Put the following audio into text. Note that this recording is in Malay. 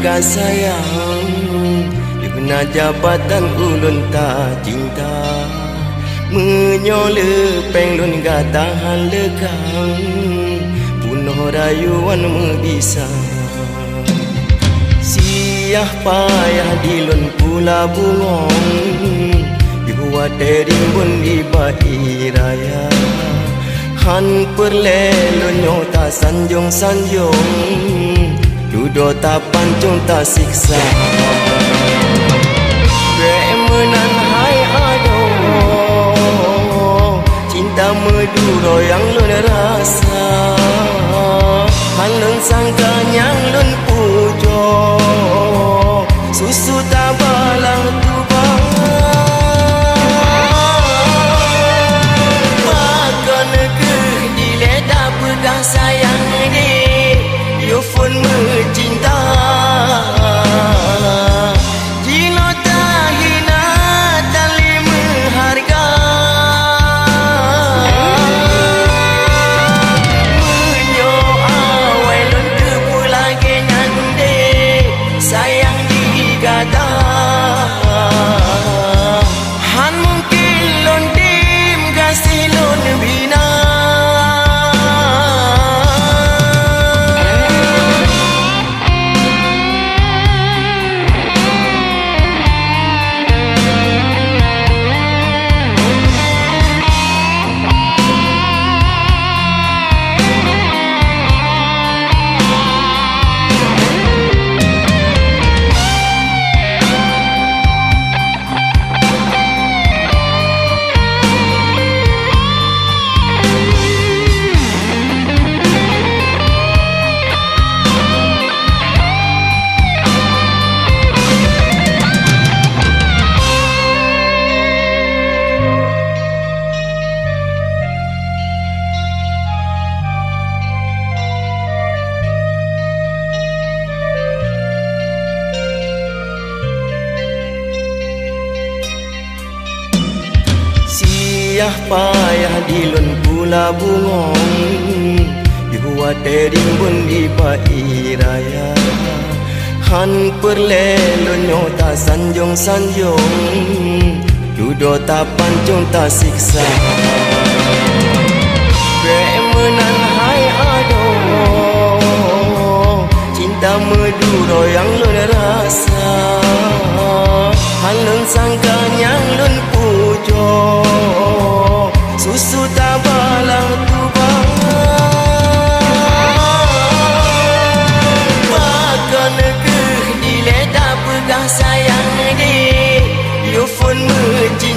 pegang sayang, di benar jabatan ulun tak cinta. Menyola penglun gak tahan lekang, punoh rayuan membisa. Siah payah dilun pula bungong, dibuat terimbun di bayi raya. Han perlelun nyota sanjung-sanjung, duduk tak pancung tak siksa. Bemenan hai aduh, cinta meduro yang lun rasa. Han lun sangka yang lun pujo, susu tak balang tubang. Bahkan ke diledak pegang sayang ni, you pun mencinta. Jino tak hina tali mengharga, menyo awai lun ke pulagi nyande, sayang digada. Han mungkin lun dim kasih lun bina. Siah payah dilun pula bungong, dibuat terimbun di bayi raya. Han perlelun nyota sanjung-sanjung, duduk tak pancung tak siksa. Bemenan hai aduh, cinta meduro yang lun rasa. Han lun sangka yang lun pujo, susu tak balang tubang. Bahkan ke diledak pegang sayang ni, you pun mencinta.